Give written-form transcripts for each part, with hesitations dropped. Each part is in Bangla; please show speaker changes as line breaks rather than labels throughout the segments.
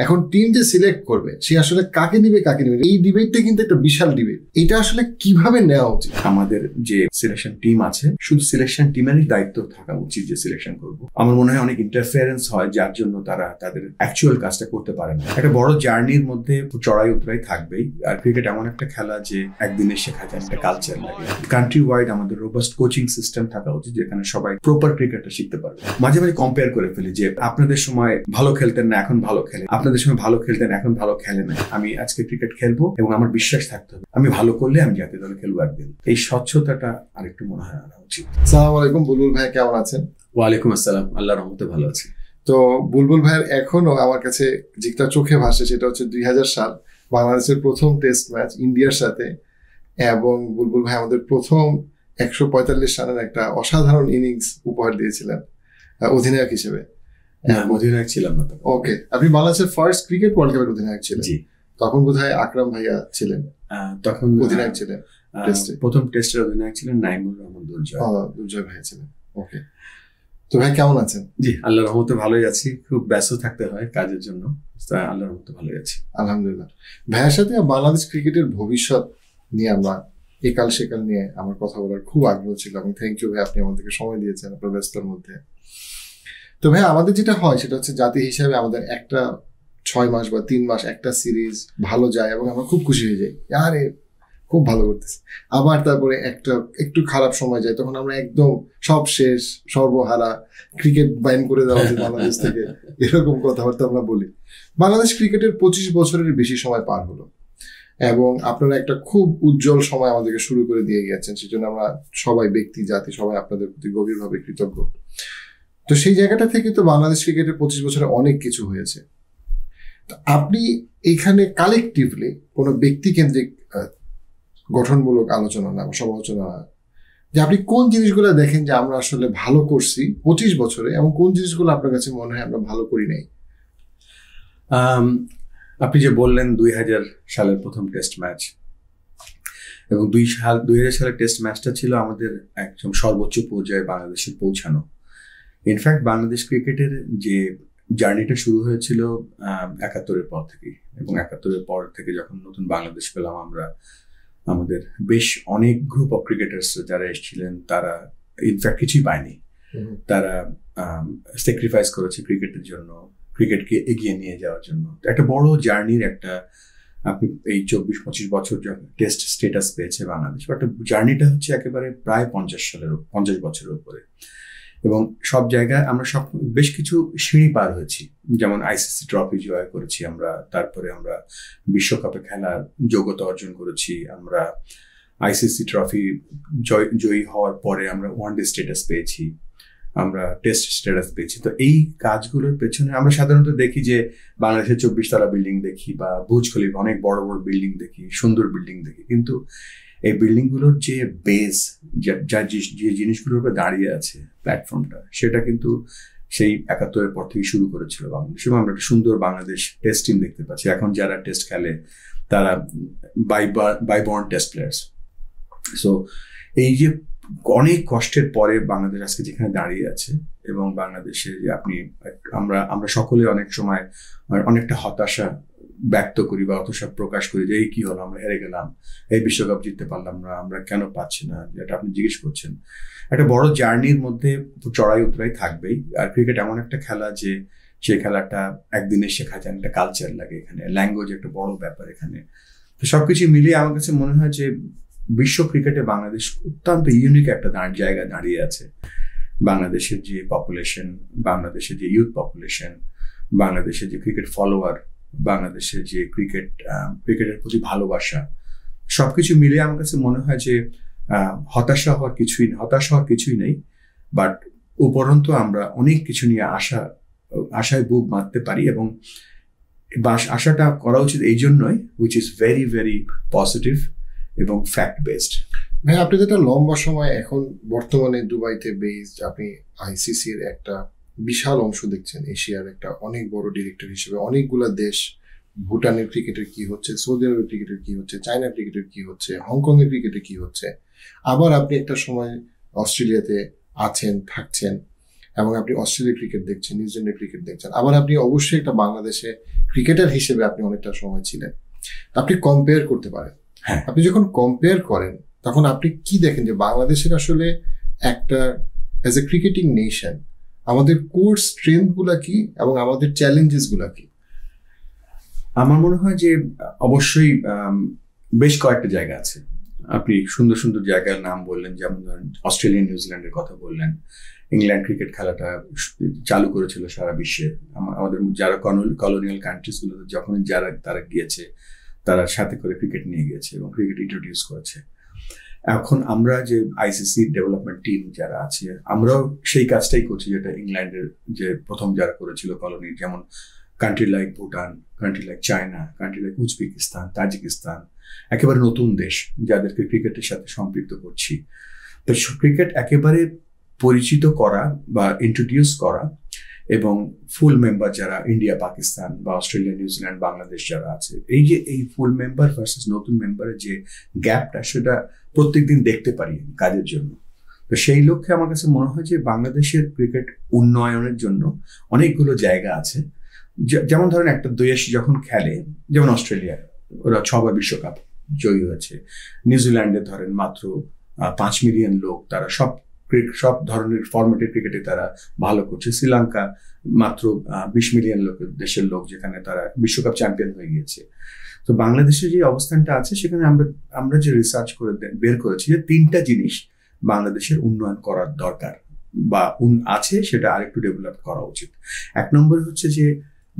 এখন টিম যে সিলেক্ট করবে সে আসলে কাকে নিবে এই ডিবেটটা কিন্তু একটা বিশাল ডিবেট। এটা আসলে কিভাবে নেওয়া উচিত?
আমাদের যে সিলেকশন টিম আছে শুধু সিলেকশন টিমেরই দায়িত্ব থাকা উচিত যে সিলেকশন করব। আমার মনে হয় অনেক ইন্টারফারেন্স হয় যার জন্য তারা তাদের অ্যাকচুয়াল কাজটা করতে পারে না। একটা বড় জার্নির মধ্যে চড়াই উতরাই থাকবেই। আর ক্রিকেট এমন একটা খেলা যে একদিনে শেখা যায়, একটা কালচার লাগে। কান্ট্রি ওয়াইড আমাদের রোবাস্ট কোচিং সিস্টেম থাকা উচিত যেখানে সবাই প্রপার ক্রিকেটটা শিখতে পারবে। মাঝে মাঝে কম্পেয়ার করে ফেলি যে আপনাদের সময় ভালো খেলতেন না এখন ভালো খেলে, আপনাদের সময় ভালো খেলতেন এখন ভালো খেলে না। আমি আজকে ক্রিকেট খেলবো এবং আমার বিশ্বাস থাকতে হবে আমি ভালো করলে আমি জাতীয় দলে খেলবো একদিন। এই স্বচ্ছতাটা আরেকটু মনে হয় আনা উচিত।
আসসালামু আলাইকুম, বুলবুল ভাই কেমন আছেন?
ওয়ালাইকুম আসসালাম, আল্লাহর রহমতে ভালো আছি।
তো বুলবুল ভাইয়ের এখনো আমার কাছে যেটা চোখে ভাসে সেটা হচ্ছে 2000 সাল বাংলাদেশের প্রথম টেস্ট ম্যাচ ইন্ডিয়ার সাথে, এবং বুলবুল ভাই আমাদের প্রথম 145 রানের একটা অসাধারণ ইনিংস উপহার দিয়েছিলেন অধিনায়ক হিসেবে।
অধিনায়ক ছিলাম না।
ওকে, আপনি বাংলাদেশের ফার্স্ট ক্রিকেট ওয়ার্ল্ড কাপের অধিনায়ক ছিলেন। তখন বোধহয় আকরাম ভাইয়া ছিলেন,
তখন
অধিনায়ক ছিলেন।
প্রথম টেস্টের অধিনায়ক ছিলেন নাইমুর রহমান
দুর্জয় ভাইয়া ছিলেন। ওকে, তো ভাই কেমন আছেন?
জি আল্লাহর রহমতে ভালোই আছি। খুব ব্যস্ত থাকতে হয় কাজের জন্য, আল্লাহর রহমতে ভালোই আছি
আলহামদুলিল্লাহ। ভাইয়ের সাথে বাংলাদেশ ক্রিকেটের ভবিষ্যৎ নিয়ে আমরা একাল সেকাল নিয়ে আমার কথা বলার খুব আগ্রহ ছিল, এবং থ্যাংক ইউ ভাই, আপনি আমাদেরকে সময় দিয়েছেন আপনার ব্যস্ততার মধ্যে। তো ভাই আমাদের যেটা হয় সেটা হচ্ছে জাতি হিসাবে আমাদের একটা 6 মাস বা 3 মাস একটা সিরিজ ভালো যায় এবং আমরা খুব খুশি হয়ে যাই, আরে খুব ভালো করতেছে। আবার তারপরে একটু খারাপ সময় যায়, তখন আমরা একদম সব শেষ, সর্বহারা, ক্রিকেট বাইন করে দেওয়া উচিত বাংলাদেশ থেকে, এরকম কথাবার্তা আমরা বলি। বাংলাদেশ ক্রিকেটের 25 বছরের বেশি সময় পার হলো এবং আপনারা একটা খুব উজ্জ্বল সময় আমাদেরকে শুরু করে দিয়ে গেছেন, সেজন্য আমরা সবাই ব্যক্তি জাতি সবাই আপনাদের প্রতি গভীরভাবে কৃতজ্ঞ। তো সেই জায়গাটা থেকে তো বাংলাদেশ ক্রিকেটের 25 বছরে অনেক কিছু হয়েছে। আপনি এখানে কালেকটিভলি কোনো ব্যক্তি কেন্দ্রিক গঠনমূলক আলোচনা না, সমালোচনা না, যে আপনি কোন জিনিসগুলো দেখেন যে আমরা আসলে ভালো করছি 25 বছরে, এবং কোন জিনিসগুলো আপনার কাছে মনে হয় আমরা ভালো করি নাই?
আপনি যে বললেন 2000 সালের প্রথম টেস্ট ম্যাচ, এবং 2000 সালের টেস্ট ম্যাচটা ছিল আমাদের একদম সর্বোচ্চ পর্যায়ে বাংলাদেশের পৌঁছানো। ইনফ্যাক্ট বাংলাদেশ ক্রিকেটের যে জার্নিটা শুরু হয়েছিল 71-এর পর থেকেই, এবং 71-এর পর থেকে যখন নতুন বাংলাদেশ পেলাম আমরা, আমাদের বেশ অনেক গ্রুপ অফ ক্রিকেটার্স যারা এসেছিলেন তারা ইনফ্যাক্ট কিছুই পায়নি। তারা স্যাক্রিফাইস করেছে ক্রিকেটের জন্য, ক্রিকেটকে এগিয়ে নিয়ে যাওয়ার জন্য। একটা বড় জার্নির একটা, আপনি এই 24-25 বছর যখন টেস্ট স্টেটাস পেয়েছে বাংলাদেশ, বাট জার্নিটা হচ্ছে একেবারে প্রায় 50 বছরের উপরে, এবং সব জায়গায় আমরা বেশ কিছু সিঁড়ি পার হয়েছি। যেমন আইসিসি ট্রফি জয় করেছি আমরা, তারপরে আমরা বিশ্বকাপে খেলার যোগ্যতা অর্জন করেছি, আমরা আইসিসি ট্রফি জয়ী হওয়ার পরে আমরা ওয়ানডে স্ট্যাটাস পেয়েছি, আমরা টেস্ট স্ট্যাটাস পেয়েছি। তো এই কাজগুলোর পেছনে আমরা সাধারণত দেখি যে বাংলাদেশের 24 তলা বিল্ডিং দেখি, বা বুর্জ খলিফা, অনেক বড় বড় বিল্ডিং দেখি, সুন্দর বিল্ডিং দেখি, কিন্তু এই বিল্ডিং গুলোর যে বেস, যে জিনিসগুলোর উপরে দাঁড়িয়ে আছে প্ল্যাটফর্মটা, সেটা কিন্তু সেই 71-এর পর থেকে শুরু করেছিল বাংলাদেশ। এবং আমরা একটা সুন্দর বাংলাদেশ টেস্ট টিম দেখতে পাচ্ছি। এখন যারা টেস্ট খেলে তারা বাইবর্ন টেস্ট প্লেয়ার্স। সো এই যে অনেক কষ্টের পরে বাংলাদেশ আজকে যেখানে দাঁড়িয়ে আছে, এবং বাংলাদেশে যে আমরা সকলে অনেক সময় অনেকটা হতাশা ব্যক্ত করি বা হতাশা প্রকাশ করি যে এই কি হলো, আমরা হেরে গেলাম, এই বিশ্বকাপ জিততে পারলাম না, আমরা কেন পাচ্ছি না, যেটা আপনি জিজ্ঞেস করছেন। একটা বড় জার্নির মধ্যে চড়াই উতরাই থাকবেই। আর ক্রিকেট এমন একটা খেলা যে সেই খেলাটা একদিনে শেখা যায়, একটা কালচার লাগে, এখানে ল্যাঙ্গুয়েজ একটা বড় ব্যাপার এখানে। তো সবকিছু মিলিয়ে আমার কাছে মনে হয় যে বিশ্ব ক্রিকেটে বাংলাদেশ অত্যন্ত ইউনিক একটা জায়গায় দাঁড়িয়ে আছে। বাংলাদেশের যে পপুলেশন, বাংলাদেশের যে ইউথ পপুলেশন, বাংলাদেশের যে ক্রিকেট ফলোয়ার, বাংলাদেশের যে ক্রিকেটের প্রতি ভালোবাসা, সবকিছু মিলিয়ে আমার কাছে মনে হয় যে হতাশ হওয়ার কিছুই নেই। বাট উপরন্তু আমরা অনেক কিছু নিয়ে আশায় বুক বাঁধতে পারি, এবং আশাটা করা উচিত এই জন্যই, which is very very positive এবং ফ্যাক্ট বেসড।
ভাই আপনি যেটা লম্বা সময় এখন বর্তমানে দুবাইতে বেসড, আপনি আইসিসির একটা বিশাল অংশ দেখছেন, এশিয়ার একটা অনেক বড় ডিরেক্টর হিসেবে। অনেকগুলা দেশ, ভুটানের ক্রিকেটের কি হচ্ছে, সৌদি আরবের ক্রিকেটের কি হচ্ছে, চায়না ক্রিকেটের কি হচ্ছে, হংকং এর ক্রিকেটের কি হচ্ছে, আবার আপনি একটা সময় অস্ট্রেলিয়াতে আছেন, থাকছেন, এবং আপনি অস্ট্রেলিয়া ক্রিকেট দেখছেন, নিউজিল্যান্ডের ক্রিকেট দেখছেন, আবার আপনি অবশ্যই একটা বাংলাদেশে ক্রিকেটার হিসেবে আপনি অনেকটা সময় ছিলেন, আপনি কম্পেয়ার করতে পারেন। আপনি যখন কম্পেয়ার করেন তখন আপনি কি দেখেন যে বাংলাদেশের আসলে একটা অ্যাজ এ ক্রিকেটিং নেশন আমাদের কোর স্ট্রেংথ গুলা কি এবং আমাদের চ্যালেঞ্জেস গুলা কি?
আমার মনে হয় যে অবশ্যই বেশ কয়েকটা জায়গা আছে। আপনি সুন্দর সুন্দর জায়গার নাম বললেন, যেমন ধরেন অস্ট্রেলিয়া নিউজিল্যান্ডের কথা বললেন। ইংল্যান্ড ক্রিকেট খেলাটা চালু করেছিল সারা বিশ্বে। আমাদের যারা কলোনিয়াল কান্ট্রিজ গুলোতে যখন তারা গিয়েছে, তারা সাথে করে ক্রিকেট নিয়ে গিয়েছে এবং ক্রিকেট ইন্ট্রোডিউস করেছে। এখন আমরা যে আইসিসি ডেভেলপমেন্ট টিম যারা আছে, আমরাও সেই কাজটাই করছি যেটা ইংল্যান্ডের যে প্রথম যারা করেছিল কলোনি, যেমন country like Bhutan, country like China, country like Uzbekistan, Tajikistan, একেবারে নতুন দেশ যাদেরকে ক্রিকেটের সাথে সম্পৃক্ত করছি। তো ক্রিকেট একেবারে পরিচিত করা বা ইন্ট্রোডিউস করা, এবং ফুল মেম্বার যারা ইন্ডিয়া, পাকিস্তান বা অস্ট্রেলিয়া, নিউজিল্যান্ড, বাংলাদেশ যারা আছে, এই ফুল মেম্বার ভার্সেস নতুন মেম্বারের যে গ্যাপটা, সেটা প্রত্যেকদিন দেখতে পারি কাজের জন্য। তো সেই লক্ষ্যে আমার কাছে মনে হয় যে বাংলাদেশের ক্রিকেট উন্নয়নের জন্য অনেকগুলো জায়গা আছে। যেমন ধরেন একটা দেশ যখন খেলে, যেমন অস্ট্রেলিয়া, ওরা 6 বার বিশ্বকাপ জয়ী হয়েছে। নিউজিল্যান্ডে ধরেন মাত্র 5 মিলিয়ন লোক, তারা সব ধরনের ফরম্যাটের ক্রিকেটে তারা ভালো করছে। শ্রীলঙ্কা মাত্র 20 মিলিয়ন দেশের লোক, যেখানে তারা বিশ্বকাপ চ্যাম্পিয়ন হয়ে গিয়েছে। তো বাংলাদেশের যে অবস্থানটা আছে, সেখানে আমরা যে রিসার্চ করে বের করেছি যে 3টা জিনিস বাংলাদেশের উন্নয়ন করার দরকার বা আছে, সেটা আরেকটু ডেভেলপ করা উচিত। 1 নম্বর হচ্ছে যে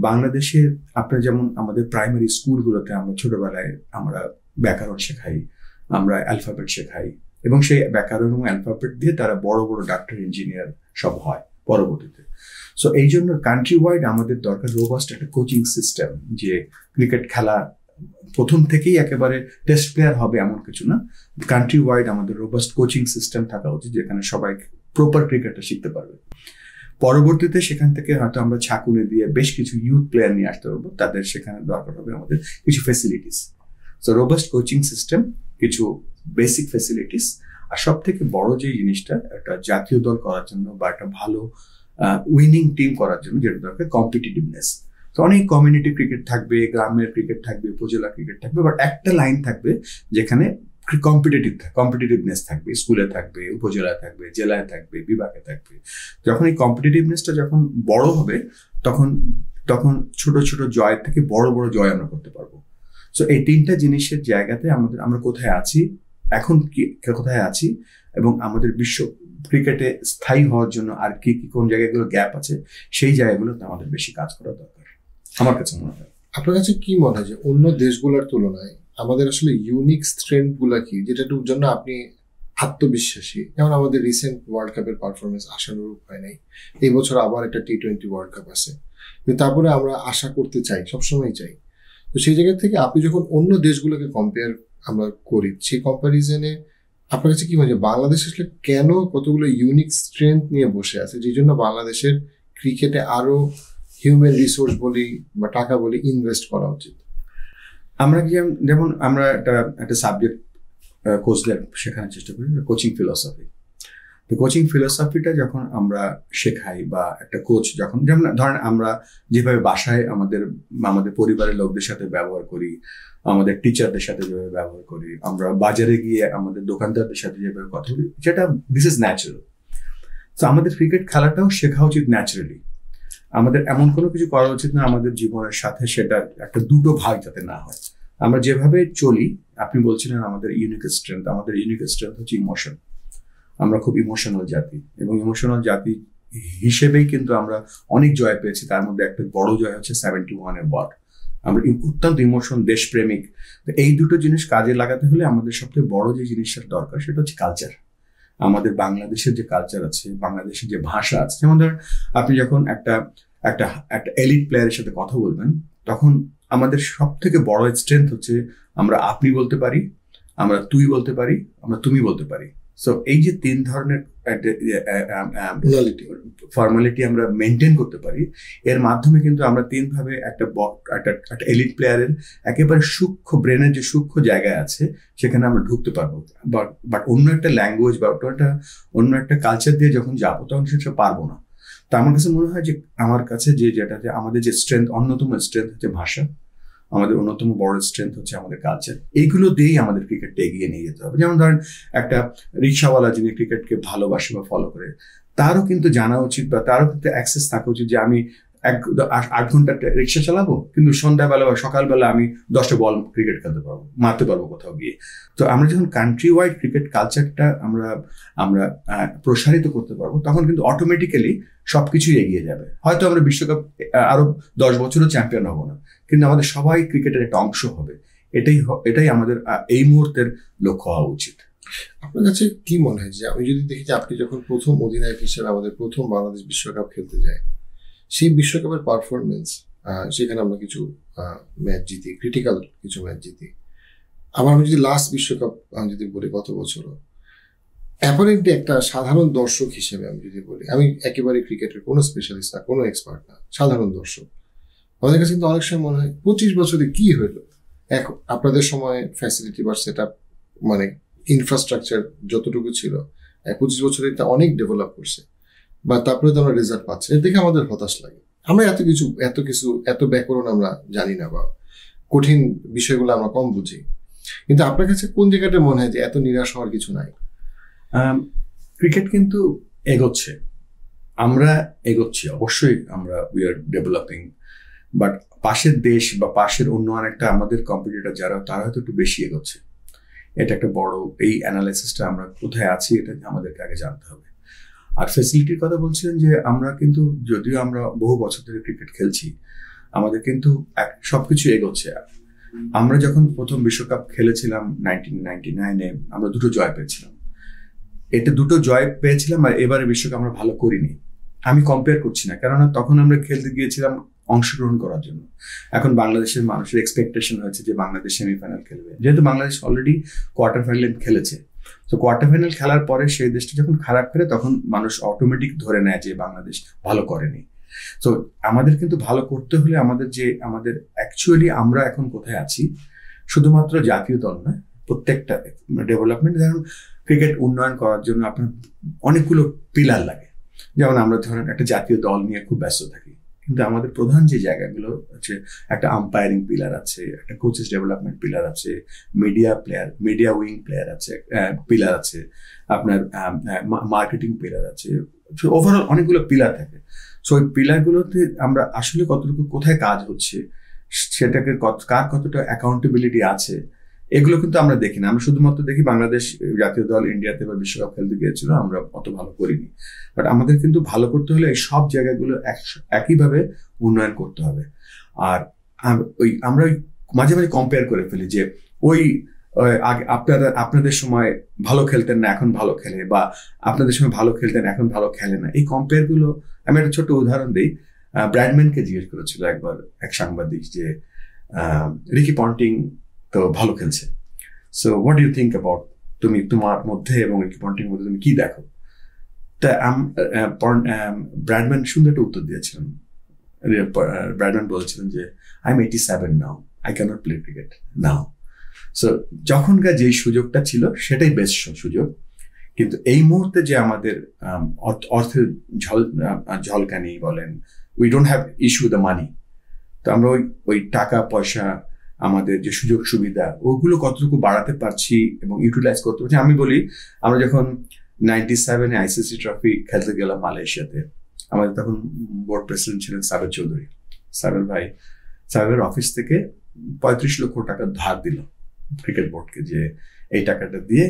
বাংলাদেশে আপনার যেমন আমাদের প্রাইমারি স্কুলগুলোতে আমরা ছোটবেলায় আমরা ব্যাকরণ শেখাই, আমরা অ্যালফাবেট শেখাই, এবং সেই ব্যাকরণ এবং অ্যালফাবেট দিয়ে তারা বড় বড় ডাক্তার, ইঞ্জিনিয়ার সব হয় পরবর্তীতে। সো এই জন্য কান্ট্রি ওয়াইড আমাদের দরকার রোবাস্ট একটা কোচিং সিস্টেম, যে ক্রিকেট খেলা প্রথম থেকেই একেবারে টেস্ট প্লেয়ার হবে এমন কিছু না। কান্ট্রি ওয়াইড আমাদের রোবাস্ট কোচিং সিস্টেম থাকা উচিত, যেখানে সবাই প্রপার ক্রিকেটটা শিখতে পারবে। পরবর্তীতে সেখান থেকে হয়তো আমরা ছাকুনে দিয়ে বেশ কিছু ইউথ প্লেয়ার নিয়ে আসতে পারবো, তাদের সেখানে দরকার হবে আমাদের কিছু facilities. So robust coaching system, কিছু বেসিক ফেসিলিটিস, আর সব থেকে বড় যে জিনিসটা, একটা জাতীয় দল করার জন্য বা একটা ভালো উইনিং টিম করার জন্য যেটা দরকার, কম্পিটিটিভনেস। তো অনেক কমিউনিটি ক্রিকেট থাকবে, গ্রামের ক্রিকেট থাকবে, উপজেলা ক্রিকেট থাকবে, বাট একটা লাইন থাকবে যেখানে কম্পিটিটিভনেস থাকবে। স্কুলে থাকবে, উপজেলায় থাকবে, জেলায় থাকবে, বিভাগে থাকবে। যখন এই কম্পিটিটিভনেসটা যখন বড় হবে, তখন ছোট ছোট জয় থেকে বড় বড় জয় আমরা করতে পারবো। সো এই 3টা জিনিসের জায়গাতে আমরা কোথায় আছি এখন, কোথায় আছি, এবং আমাদের বিশ্ব ক্রিকেটে স্থায়ী হওয়ার জন্য আর কি কোন জায়গাগুলো গ্যাপ আছে, সেই জায়গাগুলোতে আমাদের বেশি কাজ করা দরকার আমার কাছে মনে হয়।
আপনার কাছে কি মনে হয় যে অন্য দেশগুলোর তুলনায় আমাদের আসলে ইউনিক স্ট্রেংথ গুলা কি, যেটার জন্য আপনি আত্মবিশ্বাসী? যেমন আমাদের রিসেন্ট ওয়ার্ল্ড কাপের পারফরমেন্স আশানুরূপ হয় নাই, এই বছর আবার একটা T20 ওয়ার্ল্ড কাপ আছে, কিন্তু তারপরে আমরা আশা করতে চাই, সবসময় চাই। তো সেই জায়গা থেকে আপনি যখন অন্য দেশগুলোকে কম্পেয়ার আমরা করি, সেই কম্প্যারিজনে আপনার কাছে কি মনে হয় বাংলাদেশ আসলে কেন কতগুলো ইউনিক স্ট্রেংথ নিয়ে বসে আছে, যে জন্য বাংলাদেশের ক্রিকেটে আরো হিউম্যান রিসোর্স বলি বা টাকা বলি ইনভেস্ট করা উচিত?
আমরা যেমন আমরা একটা সাবজেক্ট কোর্সে শেখানোর চেষ্টা করি, কোচিং ফিলসফি। তো কোচিং ফিলসফিটা যখন আমরা শেখাই, বা একটা কোচ যখন, যেমন ধরেন আমরা যেভাবে বাসায় আমাদের পরিবারের লোকদের সাথে ব্যবহার করি, আমাদের টিচারদের সাথে যেভাবে ব্যবহার করি, আমরা বাজারে গিয়ে আমাদের দোকানদারদের সাথে যেভাবে কথা বলি, যেটা দিস ইজ ন্যাচারাল। তো আমাদের ক্রিকেট খেলাটাও শেখা উচিত ন্যাচারালি। আমাদের এমন কোনো কিছু করা উচিত না আমাদের জীবনের সাথে সেটা একটা দুটো ভাগ যাতে না হয়। আমরা যেভাবে চলি, আপনি বলছিলেন আমাদের ইউনিক স্ট্রেংথ হচ্ছে ইমোশন। আমরা খুব ইমোশনাল জাতি, এবং ইমোশনাল জাতি হিসেবেই কিন্তু আমরা অনেক জয় পেয়েছি। তার মধ্যে একটা বড় জয় হচ্ছে 71 বট। আমরা অত্যন্ত ইমোশন, দেশপ্রেমিক। এই দুটো জিনিস কাজে লাগাতে হলে আমাদের সবথেকে বড় যে জিনিসটা দরকার, সেটা হচ্ছে কালচার। আমাদের বাংলাদেশের যে কালচার আছে, বাংলাদেশের যে ভাষা আছে, যেমন ধরেন আপনি যখন একটা এলিট প্লেয়ারের সাথে কথা বলবেন, তখন আমাদের সব থেকে বড় স্ট্রেংথ হচ্ছে আমরা আপনি বলতে পারি, আমরা তুই বলতে পারি, আমরা তুমি বলতে পারি। সো এই যে 3 ধরনের ফর্মালিটি আমরা মেনটেন করতে পারি, এর মাধ্যমে কিন্তু আমরা 3 ভাবে একটা এলিট প্লেয়ারের একেবারে সূক্ষ্ম ব্রেনের যে সূক্ষ্ম জায়গায় আছে, সেখানে আমরা ঢুকতে পারবো। বাট অন্য একটা ল্যাঙ্গুয়েজ বা অন্য একটা কালচার দিয়ে যখন যাবো, তখন সেটা পারবো না। তা আমার কাছে মনে হয় যে আমার কাছে যেটা যে আমাদের যে স্ট্রেংথ, অন্যতম স্ট্রেংথ হচ্ছে ভাষা, আমাদের অন্যতম বড় স্ট্রেংথ হচ্ছে আমাদের কালচার। এইগুলো দিয়েই আমাদের ক্রিকেটটা এগিয়ে নিয়ে যেতে হবে। যেমন ধরেন একটা রিক্সাওয়ালা যিনি ক্রিকেটকে ভালোবাসে বা ফলো করে, তারও কিন্তু জানা উচিত বা তারও কিন্তু অ্যাক্সেস থাকা উচিত যে আমি 8 ঘন্টা রিক্সা চালাবো, কিন্তু সন্ধ্যাবেলা বা সকালবেলা আমি 10টা বল ক্রিকেট খেলতে পারবো, মারতে পারবো কোথাও গিয়ে। তো আমরা যখন কান্ট্রি ওয়াইড ক্রিকেট কালচারটা আমরা প্রসারিত করতে পারবো, তখন কিন্তু অটোমেটিক্যালি সবকিছুই এগিয়ে যাবে। হয়তো আমরা বিশ্বকাপ আরো 10 বছরও চ্যাম্পিয়ন হবো না, কিন্তু আমাদের সবাই ক্রিকেটের একটা অংশ হবে। এটাই আমাদের এই মুহূর্তের লক্ষ্য হওয়া উচিত।
আপনার কাছে কি মনে হয় যে আমি যদি দেখি যে আপনি যখন প্রথম অধিনায়ক হিসেবে আমাদের প্রথম বাংলাদেশ বিশ্বকাপ খেলতে যায়, সেই বিশ্বকাপের পারফরমেন্স, সেখানে আমরা কিছু ম্যাচ জিতি, ক্রিটিক্যাল কিছু ম্যাচ জিতি। আবার আমি যদি লাস্ট বিশ্বকাপ আমি যদি বলি গত বছর, অ্যাপারেন্টলি একটা সাধারণ দর্শক হিসেবে আমি যদি বলি, আমি একেবারে ক্রিকেটের কোনো স্পেশালিস্ট না, কোনো এক্সপার্ট না, সাধারণ দর্শক, আমাদের কাছে কিন্তু অনেক সময় মনে হয় 25 বছরে কি হইলো। আপনাদের সময় ফ্যাসিলিটি বা সেট আপ মানে ইনফ্রাস্ট্রাকচার যতটুকু ছিল 25 বছরে এটা অনেক ডেভেলপ করছে, বা তারপরে তো আমরা রেজাল্ট পাচ্ছি, এর দেখে আমাদের হতাশ লাগে। আমরা এত ব্যাকরণ আমরা জানি না, বা কঠিন বিষয়গুলো আমরা কম বুঝি। কিন্তু আপনার কাছে কোন জায়গাটা মনে হয় যে এত নিরাশ হওয়ার কিছু নাই?
ক্রিকেট কিন্তু এগোচ্ছে, আমরা এগোচ্ছি, অবশ্যই আমরা উই আর ডেভেলপিং, বাট পাশের দেশ বা পাশের অন্য আরেকটা আমাদের কম্পিটিটর যারা, তারা হয়তো একটু বেশি এগোচ্ছে। এটা একটা বড়, এই অ্যানালাইসিসটা আমরা কোথায় আছি এটা আমাদেরকে আগে জানতে হবে। আর ফ্যাসিলিটির কথা বলছিলেন যে আমরা কিন্তু, যদিও আমরা বহু বছর ধরে ক্রিকেট খেলছি, আমাদের কিন্তু সবকিছু এগোচ্ছে। আমরা যখন প্রথম বিশ্বকাপ খেলেছিলাম 1999-এ, আমরা 2টো জয় পেয়েছিলাম। এটা 2টো জয় পেয়েছিলাম, আর এবারে বিশ্বকাপ আমরা ভালো করিনি। আমি কম্পেয়ার করছি না, কেননা তখন আমরা খেলতে গিয়েছিলাম অংশগ্রহণ করার জন্য। এখন বাংলাদেশের মানুষের এক্সপেকটেশন হয়েছে যে বাংলাদেশ সেমিফাইনাল খেলবে, যেহেতু বাংলাদেশ অলরেডি কোয়ার্টার ফাইনাল খেলেছে। তো কোয়ার্টার ফাইনাল খেলার পরে সেই দেশটা যখন খারাপ খেলে, তখন মানুষ অটোমেটিক ধরে নেয় যে বাংলাদেশ ভালো করেনি। তো আমাদের কিন্তু ভালো করতে হলে আমাদের অ্যাকচুয়ালি আমরা এখন কোথায় আছি, শুধুমাত্র জাতীয় দল নয়, প্রত্যেকটা ডেভেলপমেন্ট। যেমন ক্রিকেট উন্নয়ন করার জন্য আপনার অনেকগুলো পিলার লাগে। যেমন আমরা ধরেন একটা জাতীয় দল নিয়ে খুব ব্যস্ত থাকি, কিন্তু আমাদের প্রধান যে জায়গাগুলো হচ্ছে, একটা আম্পায়ারিং পিলার আছে, একটা কোচেস ডেভেলপমেন্ট পিলার আছে, মিডিয়া উইং পিলার আছে, আপনার মার্কেটিং পিলার আছে, ওভারঅল অনেকগুলো পিলার থাকে। সো ওই পিলারগুলোতে আমরা আসলে কতটুকু কোথায় কাজ হচ্ছে, সেটাকে কার কতটা অ্যাকাউন্টেবিলিটি আছে, এগুলো কিন্তু আমরা দেখি না। আমরা শুধুমাত্র দেখি বাংলাদেশ জাতীয় দল ইন্ডিয়াতে বা বিশ্বকাপ খেলতে গিয়েছিল, আমরা অত ভালো করিনি। বাট আমাদের কিন্তু ভালো করতে হলে এই সব জায়গাগুলো একইভাবে উন্নয়ন করতে হবে। আর আমরা মাঝে মাঝে কম্পেয়ার করে ফেলি যে আপনাদের সময় ভালো খেলতেন না, এখন ভালো খেলে, বা আপনাদের সময় ভালো খেলতেন, এখন ভালো খেলে না। এই কম্পেয়ার গুলো, আমি একটা ছোট্ট উদাহরণ দিই। ব্র্যাডম্যানকে জিজ্ঞেস করেছিল একবার এক সাংবাদিক যে রিকি পন্টিং তো ভালো খেলছে, so what do you think about, তোমার মধ্যে এবং রিকি পন্টিং মধ্যে তুমি কি দেখো? তা ব্র্যাডম্যান সুন্দর একটা উত্তর দিয়েছিলেন। ব্র্যাডম্যান বলেছিলেন যে I am 87 now, I can't play cricket now. So যখনকার যেই সুযোগটা ছিল সেটাই বেস্ট সুযোগ, কিন্তু এই মুহূর্তে যে আমাদের অর্থের ঝলকানি বলেন, we don't have issue the money. তো আমরা ওই টাকা পয়সা, আমাদের যে সুযোগ সুবিধা, ওগুলো কতটুকু বাড়াতে পারছি এবং ইউটিলাইজ করতে পারছি। আমি বলি, আমরা যখন 97-এ আইসিসি ট্রফি খেলতে গেলাম মালয়েশিয়াতে, আমাদের তখন বোর্ড প্রেসিডেন্ট ছিলেন সাবের চৌধুরী। সাবের অফিস থেকে 35 লক্ষ টাকা ধার দিল ক্রিকেট বোর্ডকে, যে এই টাকাটা দিয়ে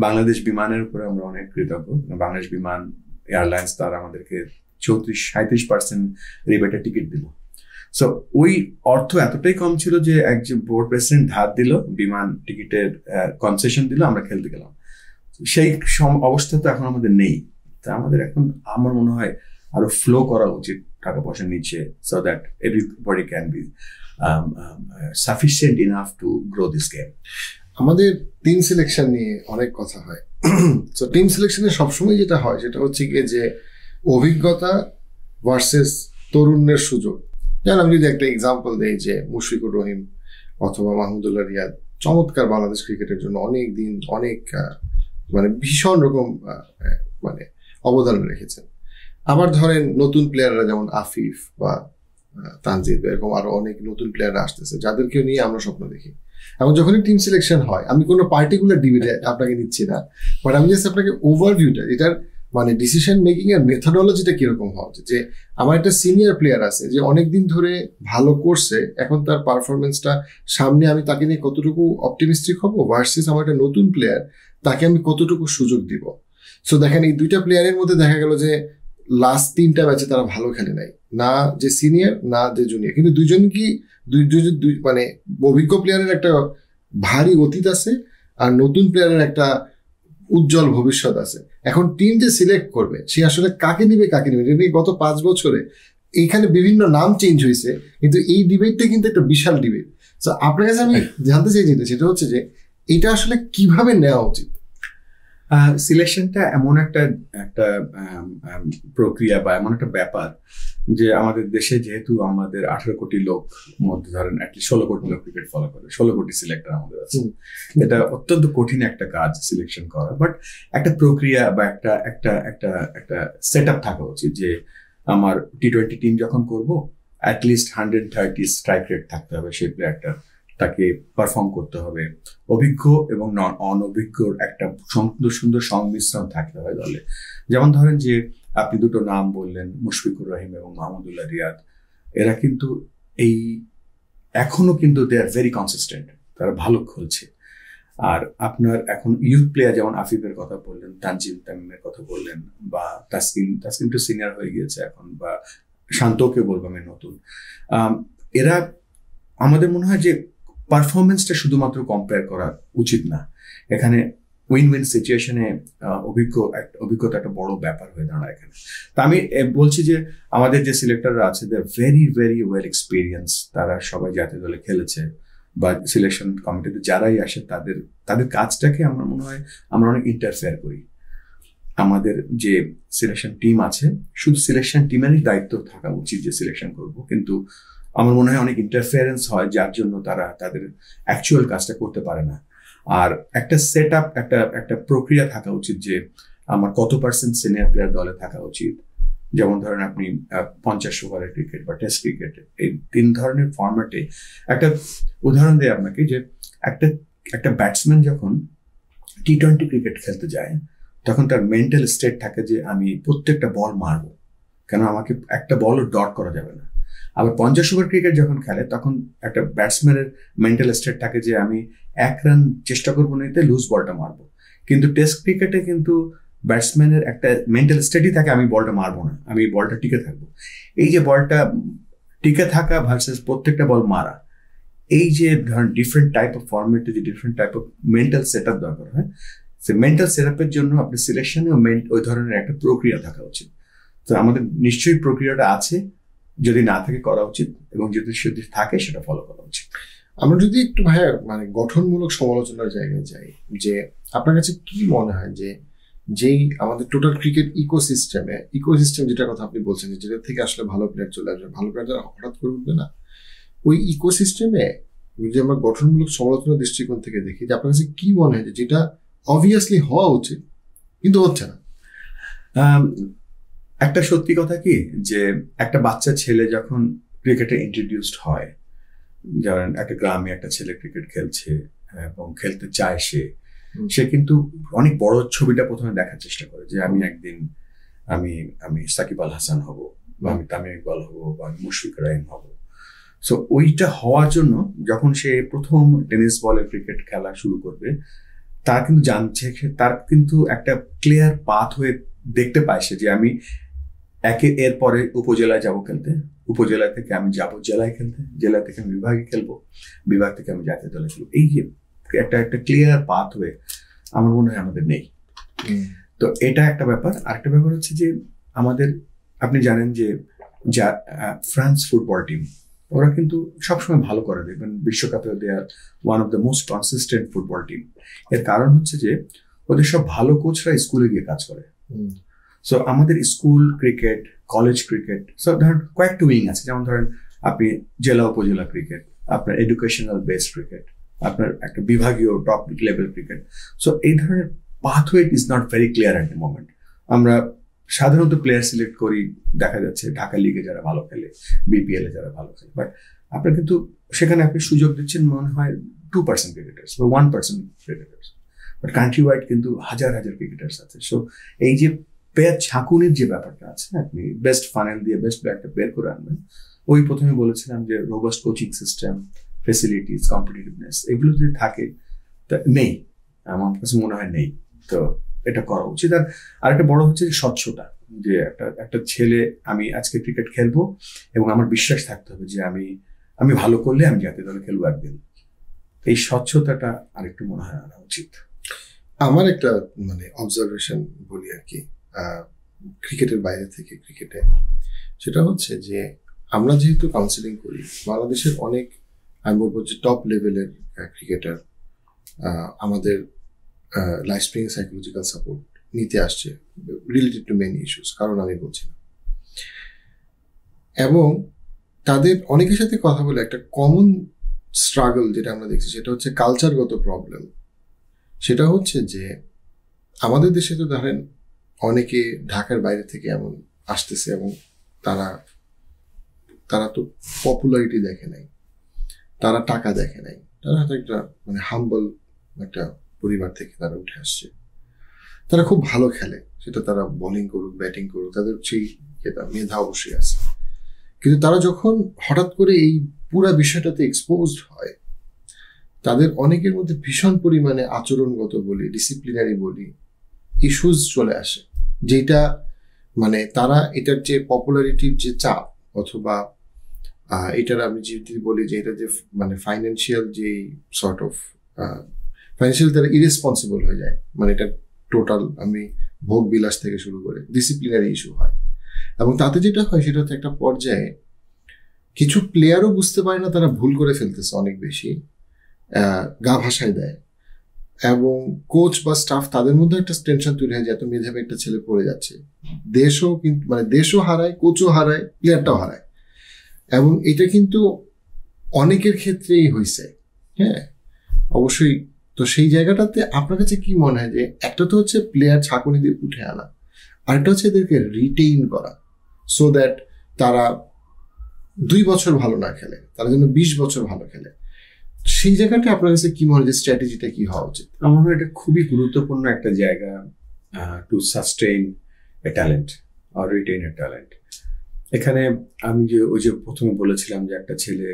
বাংলাদেশ বিমানের উপরে আমরা অনেক কৃতজ্ঞ। বাংলাদেশ বিমান এয়ারলাইন্স তারা আমাদেরকে 34-37% রিবেটের টিকিট দিল। সো ওই অর্থ এতটাই কম ছিল যে একজন বোর্ড প্রেসিডেন্ট ধার দিল, বিমান টিকিটের কনসেশন দিল, আমরা খেলতে গেলাম। সেই অবস্থা তো এখন আমাদের নেই। তা আমাদের এখন, আমার মনে হয়, আরো ফ্লো করা উচিত টাকা পয়সা নিচে, so that everybody can be sufficient enough to grow this game.
আমাদের টিম সিলেকশন নিয়ে অনেক কথা হয়। তো টিম সিলেকশনে সবসময় যেটা হয় সেটা হচ্ছে গিয়ে যে অভিজ্ঞতা ভার্সেস তরুণের সুযোগ। যেমন আমি যদি একটা এক্সাম্পল দিই, যে মুশফিকুর রহিম অথবা মাহমুদুল্লাহ রিয়াদ চমৎকার বাংলাদেশ ক্রিকেটের জন্য অনেক দিন ভীষণ রকম অবদান রেখেছেন। আবার ধরেন নতুন প্লেয়াররা যেমন আফিফ বা তানজিদ এরকম আরো অনেক নতুন প্লেয়াররা আসতেছে যাদেরকে নিয়ে আমরা স্বপ্ন দেখি। এবং যখনই টিম সিলেকশন হয়, আমি কোনো পার্টিকুলার ডিবেটে আপনাকে নিচ্ছি না, বাট আমি জাস্ট আপনাকে ওভারভিউটা, এটার মানে ডিসিশন মেকিং এর মেথোডোলজিটা কিরকম হওয়া উচিত। যে আমার একটা সিনিয়র প্লেয়ার আছে যে অনেকদিন ধরে ভালো করছে, এখন তার পারফরমেন্সটা সামনে আমি তাকে নিয়ে কতটুকু অপটিমিস্টিক হবো ভার্সেস আমার একটা নতুন প্লেয়ার, তাকে আমি কতটুকু সুযোগ দিব। সো দেখেন এই দুইটা প্লেয়ারের মধ্যে দেখা গেল যে লাস্ট 3টা ম্যাচে তারা ভালো খেলে নাই, না যে সিনিয়র না যে জুনিয়র, কিন্তু দুইজন কি দুই মানে অভিজ্ঞ প্লেয়ারের একটা ভারী অতীত আছে আর নতুন প্লেয়ারের একটা উজ্জ্বল ভবিষ্যৎ আছে। এখন টিম যে সিলেক্ট করবে সে আসলে কাকে নিবে এটা নিয়ে গত 5 বছরে এইখানে বিভিন্ন নাম চেঞ্জ হয়েছে, কিন্তু এই ডিবেটটা কিন্তু একটা বিশাল ডিবেট। তো আপনার কাছে আমি জানতে চাই সেটা হচ্ছে যে এটা আসলে কিভাবে নেওয়া উচিত।
সিলেকশনটা এমন একটা প্রক্রিয়া বা এমন একটা ব্যাপার যে আমাদের দেশে যেহেতু আমাদের 18 কোটি লোক মধ্যে ধরেন 16 কোটি লোক ক্রিকেট ফলো করে, 16 কোটি সিলেক্টর আমাদের আছে। এটা অত্যন্ত কঠিন একটা কাজ সিলেকশন করা, বাট একটা প্রক্রিয়া বা একটা সেট আপ থাকা উচিত যে আমার T20 টিম যখন করবো অ্যাটলিস্ট 130 স্ট্রাইক রেট থাকতে হবে সেই প্লেয়ারটা, তাকে পারফর্ম করতে হবে, অভিজ্ঞ এবং অনভিজ্ঞর একটা সুন্দর সংমিশ্রণ থাকতে হয় দলে। যেমন ধরেন যে আপনি দুটো নাম বললেন, মুশফিকুর রহিম এবং মাহমুদুল্লাহ রিয়াদ, এরা কিন্তু এখনো কিন্তু দে আর ভেরি কনসিস্টেন্ট, তারা ভালো খেলছে। আর আপনার এখন ইউথ প্লেয়ার যেমন আফিফের কথা বললেন, তামিমের কথা বললেন, বা তাসকিন তো সিনিয়র হয়ে গিয়েছে এখন, বা শান্তকে বলবো আমি নতুন, এরা আমাদের মনে হয় যে পারফরমেন্সটা শুধুমাত্র কম্পেয়ার করা উচিত না, এখানে উইন উইন সিচুয়েশনে অভিজ্ঞতা একটা বড় ব্যাপার হয়ে দাঁড়ায় এখানে। তা আমি বলছি যে আমাদের যে সিলেক্টররা আছে they are very very well experience, তারা সবাই জাতীয় দলে খেলেছে বা সিলেকশন কমিটিতে যারাই আসে তাদের কাজটাকে আমার মনে হয় আমরা অনেক ইন্টারফেয়ার করি। আমাদের যে সিলেকশন টিম আছে শুধু সিলেকশন টিমেরই দায়িত্ব থাকা উচিত যে সিলেকশন করব, কিন্তু আমার মনে হয় অনেক ইন্টারফেয়ারেন্স হয় যার জন্য তারা তাদের অ্যাকচুয়াল কাজটা করতে পারে না। আর একটা সেট আপ একটা প্রক্রিয়া থাকা উচিত যে আমার কত % সিনিয়র প্লেয়ার দলে থাকা উচিত। যেমন ধরেন আপনি 50 ওভারের ক্রিকেট বা টেস্ট ক্রিকেট, এই 3 ধরনের ফরম্যাটে একটা উদাহরণ দেয় আপনাকে যে একটা ব্যাটসম্যান যখন T20 ক্রিকেট খেলতে যায় তখন তার মেন্টাল স্টেট থাকে যে আমি প্রত্যেকটা বল মারবো, কেন আমাকে একটা বলও ডট করা যাবে না। আবার 50 ওভার ক্রিকেট যখন খেলে তখন একটা ব্যাটসম্যানের মেন্টাল স্টেট থাকে যে আমি 1 রান চেষ্টা করবো নিতে, লুজ বলটা মারবো। কিন্তু টেস্ট ক্রিকেটে কিন্তু ব্যাটসম্যানের একটা মেন্টাল স্টেটই থাকে আমি বলটা মারবো না, আমি বলটা টিকে থাকবো। এই যে বলটা টিকে থাকা ভার্সেস প্রত্যেকটা বল মারা, এই যে ধরেন ডিফারেন্ট টাইপ অফ ফরম্যাটে যে different type of mental set up দরকার হয়, সে মেন্টাল সেট আপের জন্য আপনার সিলেকশনে ওই ধরনের একটা প্রক্রিয়া থাকা উচিত। তো আমাদের নিশ্চয়ই প্রক্রিয়াটা আছে, যদি না থাকে করা উচিত, এবং যদি থাকে সেটা ফলো করা উচিত।
আমরা যদি একটু ভাইয়া মানে গঠনমূলক সমালোচনার জায়গায় যাই, যে আপনার কাছে কি মনে হয় যে যেই আমাদের টোটাল ক্রিকেট ইকোসিস্টেম যেটা কথা আপনি বলছেন, যেটা থেকে আসলে ভালো প্লেয়ার চলে আসবে, ভালো প্লেয়ার হঠাৎ করে উঠবে না, ওই ইকোসিস্টেমে যদি আমরা গঠনমূলক সমালোচনার দৃষ্টিকোণ থেকে দেখি, যে আপনার কাছে কি মনে হয় যে যেটা অবভিয়াসলি হওয়া উচিত কিন্তু হচ্ছে না?
একটা সত্যি কথা কি যে একটা বাচ্চা ছেলে যখন ক্রিকেটে ইন্ট্রোডিউসড হয়, যেমন একটা গ্রামে একটা ছেলে ক্রিকেট খেলছে এবং খেলতে চায়, সে কিন্তু অনেক বড় ছবিটা প্রথমে দেখার চেষ্টা করে যে আমি একদিন আমি সাকিব আল হাসান হব, বা আমি তামিম ইকবাল হব, বা আমি মুশফিকুর রহিম হব। সো ওইটা হওয়ার জন্য যখন সে প্রথম টেনিস বলে ক্রিকেট খেলা শুরু করবে, তার কিন্তু জানছে, তার কিন্তু একটা ক্লিয়ার পাথ হয়ে দেখতে পায় সে যে আমি এরপরে উপজেলায় যাব খেলতে, উপজেলা থেকে আমি যাব জেলায় খেলতে, জেলা থেকে আমি বিভাগে খেলবো, বিভাগ থেকে আমি জাতীয় দলে খেলবো। এই যে একটা ক্লিয়ার পাথ হয়ে আমার মনে হয় আমাদের নেই। তো এটা একটা ব্যাপার। আরেকটা ব্যাপার হচ্ছে যে আমাদের, আপনি জানেন যে ফ্রান্স ফুটবল টিম ওরা কিন্তু সবসময় ভালো করে, দেখবেন বিশ্বকাপে they are one of the most consistent football team. এর কারণ হচ্ছে যে ওদের সব ভালো কোচরা স্কুলে গিয়ে কাজ করে। সো আমাদের স্কুল ক্রিকেট, কলেজ ক্রিকেট, সব ধরেন কয়েকটা উইং আছে, যেমন ধরেন আপনি জেলা উপজেলা ক্রিকেট, আপনার এডুকেশনাল বেসড ক্রিকেট, আপনার একটা বিভাগীয় টপ লেভেল ক্রিকেট। সো এই ধরনের pathway is not very clear at the moment. আমরা সাধারণত প্লেয়ার সিলেক্ট করি, দেখা যাচ্ছে ঢাকা লিগে যারা ভালো খেলে, বিপিএল এ যারা ভালো খেলে, বাট আপনার কিন্তু সেখানে আপনি সুযোগ দিচ্ছেন মনে হয় 2% ক্রিকেটার্স বা 1% ক্রিকেটার্স, বাট কান্ট্রি ওয়াইড কিন্তু হাজার হাজার ক্রিকেটার্স আছে। সো এই যে পেয়ার ঝাঁকুনির যে ব্যাপারটা আছে, আপনি বেস্ট ফানেল দিয়ে বেস্ট প্লেয়ারটা বের করে আনবেন। ওই প্রথমে বলেছিলাম যে robust coaching system, facilities, competitiveness এগুলো যদি থাকে, তা নেই, আমার কাছে মনে হয় নেই। তো এটা করা উচিত। আর আরেকটা বড় হচ্ছে যে স্বচ্ছতা, যে একটা ছেলে আমি আজকে ক্রিকেট খেলবো এবং আমার বিশ্বাস থাকতে হবে যে আমি ভালো করলে আমি জাতীয় দলে খেলবো একদিন। এই স্বচ্ছতাটা আরেকটু মনে হয় আনা উচিত।
আমার একটা মানে অবজারভেশন বলি আর কি, ক্রিকেটের বাইরে থেকে ক্রিকেটে, সেটা হচ্ছে যে আমরা যেহেতু কাউন্সিলিং করি, বাংলাদেশের অনেক আমি বলবো যে টপ লেভেলের ক্রিকেটার আমাদের লাইফ স্প্রিং সাইকোলজিক্যাল সাপোর্ট নিতে আসছে রিলেটেড টু মেনি ইস্যুস, কারণ আমি বলছি না। এবং তাদের অনেকের সাথে কথা বলে একটা কমন স্ট্রাগল যেটা আমরা দেখছি, সেটা হচ্ছে কালচারগত প্রবলেম। সেটা হচ্ছে যে আমাদের দেশে তো ধরেন অনেকে ঢাকার বাইরে থেকে এমন আসতেছে এবং তারা তো পপুলারিটি দেখে নাই, তারা টাকা দেখে নাই, তারা হয়তো একটা মানে হাম্বল একটা পরিবার থেকে তারা উঠে আসছে। তারা খুব ভালো খেলে, সেটা তারা বোলিং করুক ব্যাটিং করুক, তাদের সেই মেধা অবশ্যই আছে। কিন্তু তারা যখন হঠাৎ করে এই পুরা বিষয়টাতে এক্সপোজড হয়, তাদের অনেকের মধ্যে ভীষণ পরিমাণে আচরণগত বলি, ডিসিপ্লিনারি বলি ইস্যুস চলে আসে, যেটা মানে তারা এটার যে পপুলারিটির যে চাপ, অথবা এটার আমি যদি বলি যে এটা যে মানে ফাইন্যান্সিয়াল যে সর্ট অফ ফাইন্যান্সিয়াল তারা ইরেসপন্সিবল হয়ে যায়, মানে এটা টোটাল আমি ভোগ বিলাস থেকে শুরু করে ডিসিপ্লিনারি ইস্যু হয়। এবং তাতে যেটা হয় সেটা হচ্ছে একটা পর্যায়ে কিছু প্লেয়ারও বুঝতে পারে না তারা ভুল করে ফেলতেছে, অনেক বেশি গা ভাসায় দেয়, এবং কোচ বা স্টাফ তাদের মধ্যে একটা টেনশন তৈরি হয় যে এত মেধাবী একটা ছেলে পড়ে যাচ্ছে, দেশও কিন্তু মানে দেশও হারায়, কোচও হারায়, প্লেয়ারটাও হারায়। এবং এটা কিন্তু অনেকের ক্ষেত্রেই হয়েছে। হ্যাঁ, অবশ্যই। তো সেই জায়গাটাতে আপনার কাছে কি মনে হয় যে একটা তো হচ্ছে প্লেয়ার ছাঁকুনি দিয়ে উঠে আনা, আরেকটা হচ্ছে এদেরকে রিটেইন করা, সো দ্যাট তারা 2 বছর ভালো না খেলে, তারা যেন 20 বছর ভালো খেলে। সেই জায়গাটা আপনার কাছে কি মনে হয়, স্ট্র্যাটেজিটা কি হওয়া উচিত?
আমার মনে হয় এটা খুবই গুরুত্বপূর্ণ একটা জায়গা টু সাস্টেইন এ ট্যালেন্ট আর রিটেইন এ ট্যালেন্ট। এখানে আমি যে ওই যে প্রথমে বলেছিলাম যে একটা ছেলে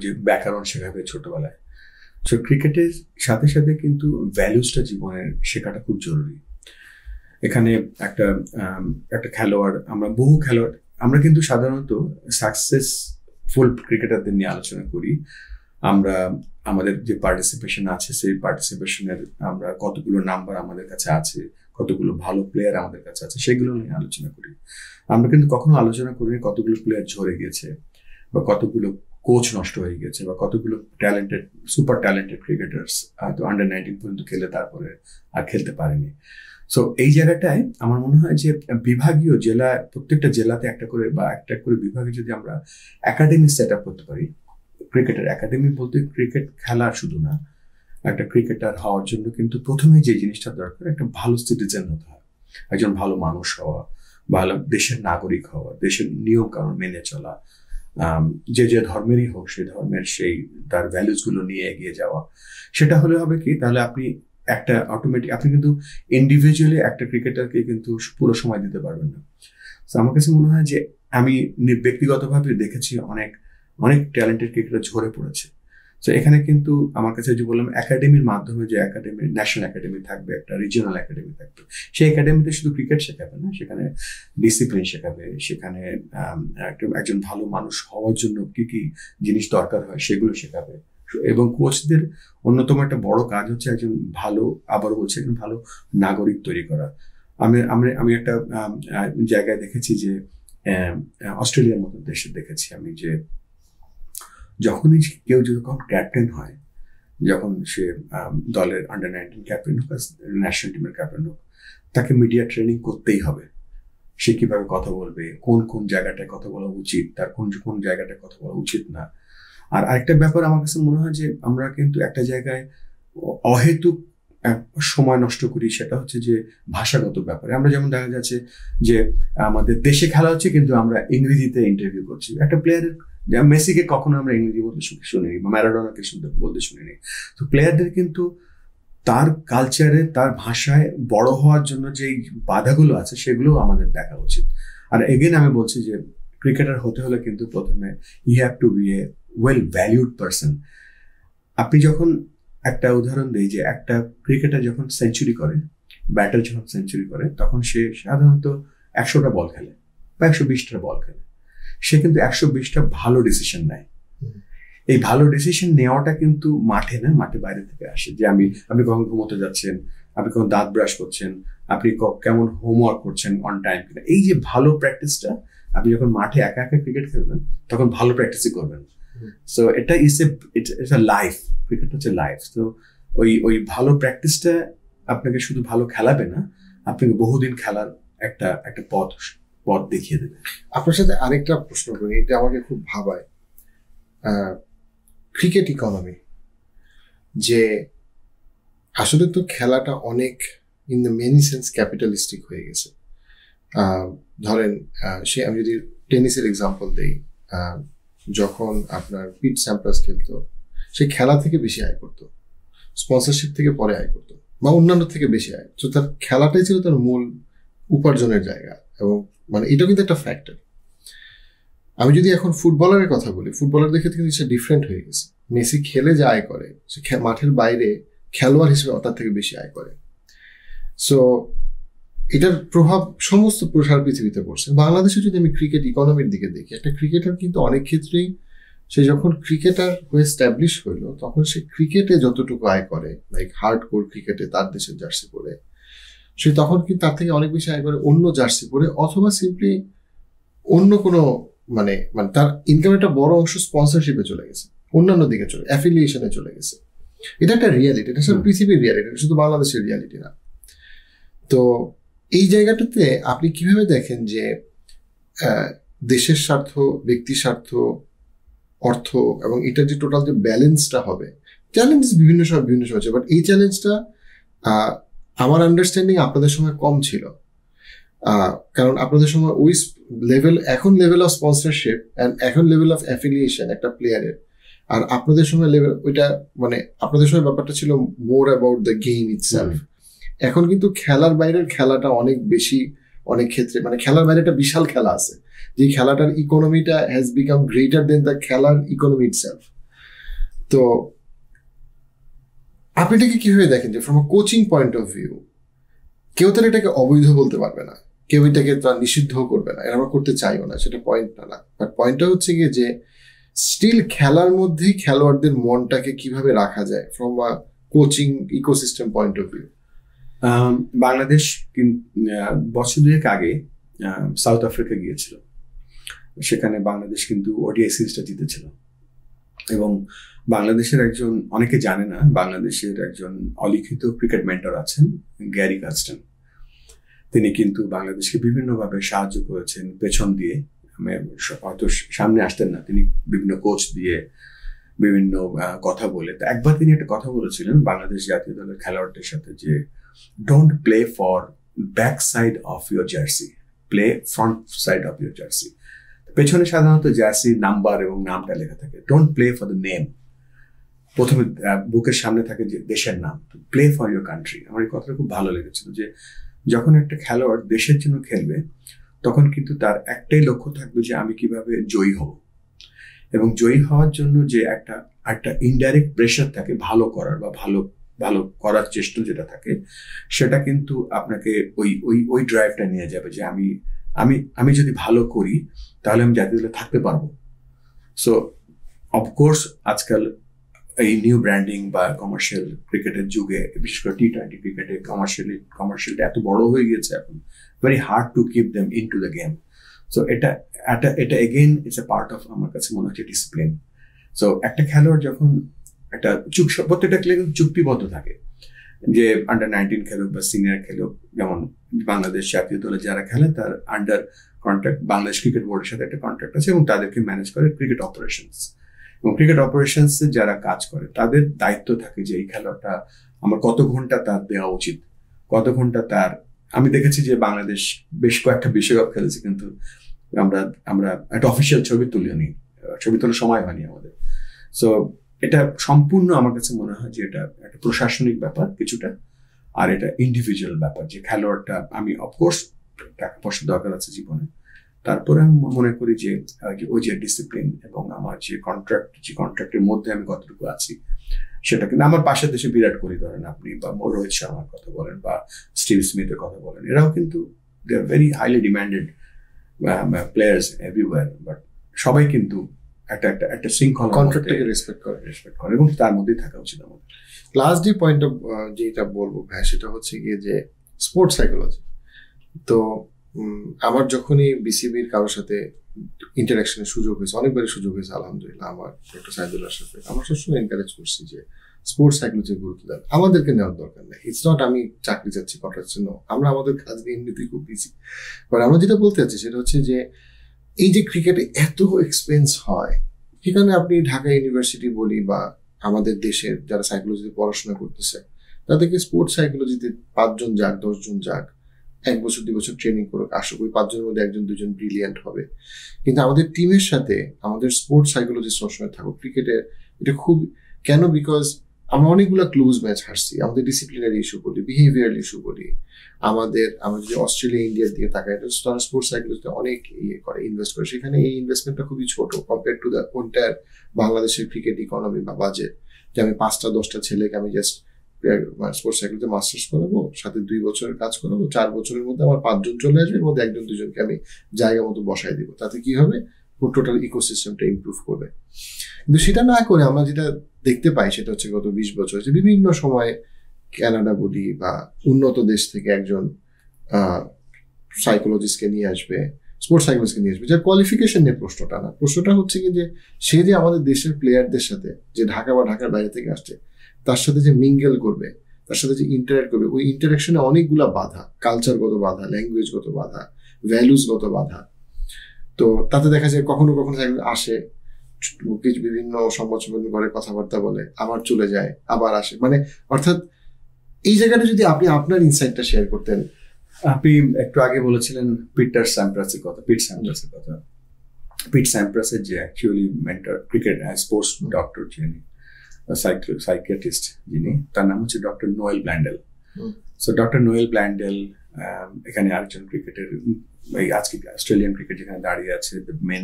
যে ব্যাকরণ শেখাবে ছোটবেলায়, সো ক্রিকেটের সাথে সাথে কিন্তু ভ্যালুসটা জীবনের শেখাটা খুব জরুরি। এখানে একটা খেলোয়াড়, বহু খেলোয়াড় আমরা কিন্তু সাধারণত সাকসেসফুল ক্রিকেটারদের নিয়ে আলোচনা করি। আমরা আমাদের যে পার্টিসিপেশন আছে, সেই পার্টিসিপেশনের আমরা কতগুলো নাম্বার আমাদের কাছে আছে, কতগুলো ভালো প্লেয়ার আমাদের কাছে আছে, সেগুলো নিয়ে আলোচনা করি। আমরা কিন্তু কখনো আলোচনা করি কতগুলো প্লেয়ার ঝরে গেছে, বা কতগুলো কোচ নষ্ট হয়ে গেছে, বা কতগুলো ট্যালেন্টেড সুপার ট্যালেন্টেড ক্রিকেটার্স হয়তো আন্ডার-19 পর্যন্ত খেলে তারপরে আর খেলতে পারেনি। সো এই জায়গাটায় আমার মনে হয় যে বিভাগীয় জেলায়, প্রত্যেকটা জেলাতে একটা করে বা একটা করে বিভাগে যদি আমরা একাডেমি সেট আপ করতে পারি, ক্রিকেটের একাডেমি বলতে ক্রিকেট খেলা শুধু না, একটা ক্রিকেটার হওয়ার জন্য কিন্তু প্রথমে যে জিনিসটা দরকার, একটা ভালো সিটিজেন হতে হয়, একজন ভালো মানুষ হওয়া, ভালো দেশের নাগরিক হওয়া, দেশের নিয়ম কানুন মেনে চলা, যে ধর্মেরই হোক সেই ধর্মের সেই তার ভ্যালুস গুলো নিয়ে এগিয়ে যাওয়া। সেটা হলে হবে কি, তাহলে আপনি একটা অটোমেটিক আপনি কিন্তু ইন্ডিভিজুয়ালি একটা ক্রিকেটারকে কিন্তু পুরো সময় দিতে পারবেন না। তো আমার কাছে মনে হয় যে আমি ব্যক্তিগতভাবে দেখেছি অনেক অনেক ট্যালেন্টেড ক্রিকেটার ঝরে পড়েছে। তো এখানে কিন্তু আমার কাছে যে বললাম একাডেমির মাধ্যমে, যে একাডেমি ন্যাশনাল একাডেমি থাকবে, একটা রিজিওনাল একাডেমি থাকবে, সেই একাডেমিতে শুধু ক্রিকেট শেখাবে না, সেখানে ডিসিপ্লিন শেখাবে, সেখানে একজন ভালো মানুষ হওয়ার জন্য কি কি জিনিস দরকার হয় সেগুলো শেখাবে। এবং কোচদের অন্যতম একটা বড় কাজ হচ্ছে একজন ভালো, আবারও বলছি, একজন ভালো নাগরিক তৈরি করা। আমি একটা জায়গায় দেখেছি যে অস্ট্রেলিয়ার মতো দেশে দেখেছি আমি যে যখনই কেউ যখন ক্যাপ্টেন হয়, যখন সে দলের আন্ডার-19 ক্যাপ্টেন হোক, ন্যাশনাল টিমের ক্যাপ্টেন হোক, তাকে মিডিয়া ট্রেনিং করতেই হবে। সে কিভাবে কথা বলবে, কোন কোন জায়গাটায় কথা বলা উচিত, তার কোন কোন জায়গাটায় কথা বলা উচিত না। আর আরেকটা ব্যাপার আমার কাছে মনে হয় যে আমরা কিন্তু একটা জায়গায় অহেতুক সময় নষ্ট করি সেটা হচ্ছে যে ভাষাগত ব্যাপারে। আমরা যেমন দেখা যাচ্ছে যে আমাদের দেশে খেলা হচ্ছে কিন্তু আমরা ইংরেজিতে ইন্টারভিউ করছি। একটা প্লেয়ারের, মেসিকে কখনো আমরা ইংরেজি বলতে শুনিনি, বা ম্যারাডোনাকে বলতে শুনিনি। তো প্লেয়ারদের কিন্তু তার কালচারে, তার ভাষায় বড় হওয়ার জন্য যে বাধাগুলো আছে সেগুলো আমাদের দেখা উচিত। আর এগেন আমি বলছি যে ক্রিকেটার হতে হলে কিন্তু প্রথমে you have to be a well valued person. আপনি যখন, একটা উদাহরণ দিই যে একটা ক্রিকেটার যখন সেঞ্চুরি করে, ব্যাটার যখন সেঞ্চুরি করে, তখন সে সাধারণত 100টা বল খেলে বা 120টা বল খেলে। সে কিন্তু 120টা ভালো ডিসিশন নেয়। এই ভালো ডিসিশন নেওয়াটা কিন্তু মাঠে না, মাঠে বাইরে থেকে আসে। যে আপনি কখন ঘুমোতে যাচ্ছেন, আপনি কখন দাঁত ব্রাশ করছেন, আপনি কেমন হোমওয়ার্ক করছেন অন টাইম কিনা, এই যে ভালো প্র্যাকটিসটা আপনি যখন মাঠে একা একা ক্রিকেট খেলবেন তখন ভালো প্র্যাকটিসই করবেন। সো এটা ইটস এ লাইফ, ক্রিকেট হচ্ছে লাইফ। তো ওই ভালো প্র্যাকটিসটা আপনাকে শুধু ভালো খেলাবে না, আপনাকে বহুদিন খেলার একটা পথ দেখিয়ে দেবে।
আপনার সাথে আরেকটা প্রশ্ন করি, এটা আমাকে খুব ভাবায়। ক্রিকেট ইকোনমি, যে আসলে তো খেলাটা অনেক in the many sense capitalistic হয়ে গেছে। ধরেন আমি যদি টেনিসের এক্সাম্পল দিই, যখন আপনার পিট স্যাম্প্রাস খেলতো, সে খেলা থেকে বেশি আয় করতো, স্পন্সরশিপ থেকে পরে আয় করতো, বা অন্যান্য থেকে বেশি আয়। তো তার খেলাটাই ছিল তার মূল উপার্জনের জায়গা। এবং মানে এটা কিন্তু একটা ফ্যাক্টর। আমি যদি এখন ফুটবলারের কথা বলি, ফুটবলারদের ক্ষেত্রে কিন্তু সেটা ডিফারেন্ট হয়ে গেছে। মেসি খেলে যে আয় করে, সে মাঠের বাইরে খেলোয়াড় হিসেবে তার থেকে বেশি আয় করে। সো এটার প্রভাব সমস্ত সারা পৃথিবীতে পড়ছে। বাংলাদেশে যদি আমি ক্রিকেট ইকোনমির দিকে দেখি, একটা ক্রিকেটার কিন্তু অনেক ক্ষেত্রেই সে যখন ক্রিকেটার হয়ে স্ট্যাবলিশ হইলো, তখন সে ক্রিকেটে যতটুকু আয় করে, লাইক হার্ড কোর ক্রিকেটে তার দেশের জার্সি পরে, সে তখন কিন্তু তার থেকে অনেক বেশি আয় করে অন্য জার্সি পরে, অথবা সিম্পলি অন্য কোনো মানে তার ইনকামের একটা বড় অংশ স্পন্সরশিপে চলে গেছে, অন্যান্য দিকে অ্যাফিলিয়েশনে চলে গেছে। এটা একটা রিয়ালিটি, এটা সব পৃথিবীর রিয়ালিটি, এটা শুধু বাংলাদেশের রিয়ালিটি না। তো এই জায়গাটাতে আপনি কিভাবে দেখেন যে দেশের স্বার্থ, ব্যক্তির স্বার্থ, অর্থ এবং এটার যে টোটাল যে ব্যালেন্সটা হবে, চ্যালেঞ্জ বিভিন্ন সময় হচ্ছে, বাট এই চ্যালেঞ্জটা আমার আন্ডারস্ট্যান্ডিং আপনাদের সময় কম ছিল। কারণ আপনাদের সময় ওই এখন লেভেল অফ স্পন্সরশিপ অ্যান্ড এখন লেভেল অফ অ্যাফিলিয়েশন একটা প্লেয়ারের, আর আপনাদের সময় লেভেল ওইটা, মানে আপনাদের সময় ব্যাপারটা ছিল more about the game itself. এখন কিন্তু খেলার বাইরের খেলাটা অনেক বেশি, অনেক ক্ষেত্রে মানে খেলার বাইরে একটা বিশাল খেলা আছে, যে খেলাটার ইকোনমিটা has become greater than the খেলার ইকোনমি ইটসেলফ। তো আপনি এটাকে কিভাবে দেখেন যে from a coaching point of view, কেউ তার এটাকে অবৈধ বলতে পারবে না, কেউ এটাকে তার নিষিদ্ধ করবে না, এটা আমরা করতে চাইও না, সেটা পয়েন্টটা না। বাট পয়েন্টটা হচ্ছে গিয়ে যে স্টিল খেলার মধ্যেই খেলোয়াড়দের মনটাকে কিভাবে রাখা যায় from a coaching ecosystem point of view.
Bangladesh বছর দুয়েক আগে সাউথ আফ্রিকা গিয়েছিল, সেখানে বাংলাদেশ কিন্তু ওডিআই সিরিজটা জিতেছিল। এবং বাংলাদেশের একজন, অনেকে জানে না, বাংলাদেশের একজন অলিখিত ক্রিকেট মেন্টর আছেন, গ্যারি কাস্টন। তিনি কিন্তু বাংলাদেশকে বিভিন্নভাবে সাহায্য করেছেন পেছন দিয়ে, হয়তো সামনে আসতেন না, তিনি বিভিন্ন কোচ দিয়ে, বিভিন্ন কথা বলে। তো একবার তিনি একটা কথা বলেছিলেন বাংলাদেশ জাতীয় দলের খেলোয়াড়দের সাথে, যে don't play for back side of your jersey, play front side of your jersey. পেছনে সাধারণত জার্সি নাম্বার এবং নামটা লেখা থাকে, don't play for the name. প্রথমে বুকের সামনে থাকে যে দেশের নাম, প্লে ফর ইউর কান্ট্রি। আমার এই কথাটা খুব ভালো লেগেছিল, যে যখন একটা খেলোয়াড় দেশের জন্য খেলবে তখন কিন্তু তার একটাই লক্ষ্য থাকবে যে আমি কিভাবে জয়ী হব। এবং জয়ী হওয়ার জন্য যে একটা ইনডাইরেক্ট প্রেশার থাকে ভালো করার, বা ভালো করার চেষ্টা যেটা থাকে, সেটা কিন্তু আপনাকে ওই ড্রাইভটা নিয়ে যাবে, যে আমি যদি ভালো করি তাহলে আমি জাতীয় দলে থাকতে পারবো। সো অফকোর্স আজকাল এই নিউ ব্র্যান্ডিং বা কমার্শিয়াল ক্রিকেটের যুগে, বিশেষ করে T20 ক্রিকেটে কমার্শিয়ালটা এত বড় হয়ে গিয়েছে এখন, very hard to keep them into the game. So এটা again it's a part of, আমার কাছে মনে হচ্ছে, ডিসিপ্লিন। সো একটা খেলোয়াড় যখন একটা প্রত্যেকটা খেলে চুক্তিবদ্ধ থাকে, যে আন্ডার-19 খেলুক বা সিনিয়র খেলুক, যেমন বাংলাদেশ জাতীয় দলে যারা খেলে তার আন্ডার কন্ট্রাক্ট বাংলাদেশ ক্রিকেট বোর্ডের সাথে একটা কন্ট্রাক্ট আছে, এবং তাদেরকে ম্যানেজ করে ক্রিকেট অপারেশনস। এবং ক্রিকেট অপারেশনস যারা কাজ করে তাদের দায়িত্ব থাকে যে এই খেলাটা আমার কত ঘন্টা তার দেওয়া উচিত, কত ঘন্টা তার। আমি দেখেছি যে বাংলাদেশ বেশ কয়েকটা বিশ্বকাপ খেলেছে, কিন্তু আমরা আমরা একটা অফিসিয়াল ছবি তুলিনি, ছবি তোলার সময় হয়নি আমাদের। সো এটা সম্পূর্ণ আমার কাছে মনে হয় যে এটা একটা প্রশাসনিক ব্যাপার কিছুটা, আর এটা ইন্ডিভিজুয়াল ব্যাপার যে খেলোয়াড়টা, আমি অফকোর্স টাকা পয়সা দরকার আছে জীবনে, তারপরে আমি মনে করি যে ওই যে ডিসিপ্লিন এবং আমার যে কন্ট্রাক্টের মধ্যে আমি কতটুকু আছি সেটা। কিন্তু আমার পাশের দেশে বিরাট কোহলি ধরেন আপনি, বা রোহিত শর্মার কথা বলেন, বা স্টিভ স্মিথের কথা বলেন, এরাও কিন্তু they are very highly demanded players everywhere, but সবাই কিন্তু একটা শৃঙ্খলা
কন্ট্রাক্টকে রেসপেক্ট
করে এবং তার মধ্যেই থাকা উচিত আমাদের।
লাস্ট যে পয়েন্ট যেটা বলবো ভাই সেটা হচ্ছে গিয়ে যে স্পোর্টস সাইকোলজি। তো আমার যখনই বিসিবির কারোর সাথে ইন্টারাকশনের সুযোগ হয়েছে, অনেকবারই সুযোগ হয়েছে আলহামদুলিল্লাহ, আমার ডক্টর সাইদুল্লাহর সাথে, আমার সবসময় এনকারেজ করছি যে স্পোর্টস সাইকোলজির গুরুত্ব দেন, আমাদেরকে নেওয়ার দরকার নেই। ইটস নট আমি চাকরি চাচ্ছি কন্ট্রাক্ট, আমরা আমাদের কাজ নিয়ে এমনিতেই খুব বিজি। বাট আমরা যেটা বলতে চাচ্ছি সেটা হচ্ছে যে এই যে ক্রিকেটে এত এক্সপেন্স হয়, সেখানে আপনি ঢাকা ইউনিভার্সিটি বলি বা আমাদের দেশের যারা সাইকোলজিতে পড়াশোনা করতেছে তাদেরকে স্পোর্টস সাইকোলজিতে 5 জন যাক, 10 জন যাক, 1 বছর 2 বছর ট্রেনিং করুক, আসুক, ওই 5 জনের মধ্যে 1 জন 2 জন ব্রিলিয়ান্ট হবে। কিন্তু আমাদের টিমের সাথে আমাদের স্পোর্টস সাইকোলজিস্ট সবসময় থাকুক ক্রিকেটে। এটা খুব কেন? বিকজ আমরা অনেকগুলো ক্লোজ ম্যাচ হারছি, আমাদের ডিসিপ্লিনারি ইস্যু বলি, বিহেভিয়ারাল ইস্যু বলি, আমরা যদি অস্ট্রেলিয়া ইন্ডিয়ার দিকে তাকাই, তারা স্পোর্টস সাইকোলজিতে অনেক ইনভেস্ট করে, সেখানে এই ইনভেস্টমেন্টটা খুবই ছোট কম্পেয়ার টু দ্য এন্টায়ার বাংলাদেশের ক্রিকেট ইকোনমি বা বাজেট। যে আমি 5টা-10টা ছেলেকে আমি জাস্ট স্পোর্টস সাইকোলজিতে মাস্টার্স করাবো, সাথে 2 বছরের কাজ করাবো, 4 বছরের মধ্যে আমার 5 জন চলে আসবে, এর মধ্যে 1 জন 2 জনকে আমি জায়গা মতো বসাই দিব। তাতে কি হবে? টোটাল ইকোসিস্টেমটা ইমপ্রুভ করবে। কিন্তু সেটা না করে আমরা যেটা দেখতে পাই সেটা হচ্ছে গত 20 বছর যে বিভিন্ন সময় কানাডা বলি বা উন্নত দেশ থেকে একজন সাইকোলজিস্টকে নিয়ে আসবে, স্পোর্টস সাইকোলজিস্টকে নিয়ে আসবে, যার কোয়ালিফিকেশন নিয়ে প্রশ্নটা না। প্রশ্নটা হচ্ছে কি যে সে যে আমাদের দেশের প্লেয়ারদের সাথে, যে ঢাকা বা ঢাকার বাইরে থেকে আসছে, তার সাথে যে মিঙ্গেল করবে, তার সাথে যে ইন্টারাক্ট করবে, ওই ইন্টারাকশনে অনেকগুলা বাধা, কালচারগত বাধা, ল্যাঙ্গুয়েজগত বাধা, ভ্যালুসগত বাধা। তো তাতে দেখা যায় কখনো কখনো আসে, কিছু বিভিন্ন সংবাদ সম্মেলন করে, কথাবার্তা বলে, আবার চলে যায়, আবার আসে, মানে অর্থাৎ এই জায়গাটা যদি আপনি আপনার ইনসাইটটা শেয়ার করতেন।
আপনি একটু আগে বলেছিলেন পিট স্যাম্প্রাসের কথা। পিট স্যাম্প্রাসের যে actually mentor, cricket sports doctor যিনি, সাইকিয়াট্রিস্ট যিনি, তার নাম হচ্ছে doctor Noel Blundell. So doctor Noel Blundell এখানে আরেকজন ক্রিকেটের, এই আজকে অস্ট্রেলিয়ান ক্রিকেট যেখানে দাঁড়িয়ে আছে,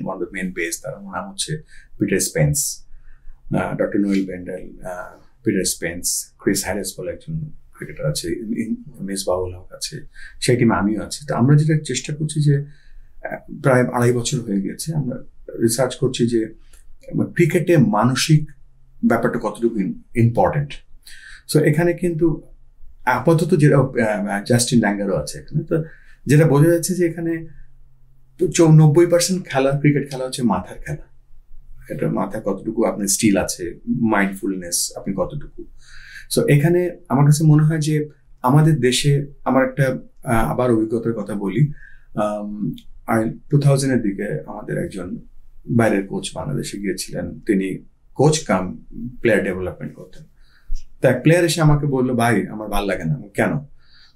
one of the main base, তার নাম হচ্ছে Peter Spence. Doctor Noel Blundell, Peter Spence, Chris Harris বলে একজন ক্রিকেটার আছে, মিসবাউল হক আছে, সেই টিমে আমিও আছি। তো আমরা যেটা চেষ্টা করছি যে প্রায় 2.5 বছর হয়ে গেছে আমরা রিসার্চ করছি যে ক্রিকেটে মানসিক ব্যাপারটা কতটুকু ইম্পর্টেন্ট। সো এখানে কিন্তু আপাতত যেটা জাস্টিন ল্যাঙ্গারও আছে এখানে, তো যেটা বোঝা যাচ্ছে যে এখানে 90% খেলা, ক্রিকেট খেলা হচ্ছে মাথার খেলা। এটা মাথায় কতটুকু আপনার স্টিল আছে, মাইন্ডফুলনেস আপনি কতটুকু। সো এখানে আমার কাছে মনে হয় যে আমাদের দেশে, আমার একটা আবার অভিজ্ঞতার কথা বলি, 2000-এর দিকে আমাদের একজন বাইরের কোচ বাংলাদেশে গিয়েছিলেন, তিনি কোচ কাম প্লেয়ার ডেভেলপমেন্ট করতেন। তো এক প্লেয়ার এসে আমাকে বললো, ভাই আমার ভালো লাগে না। কেন?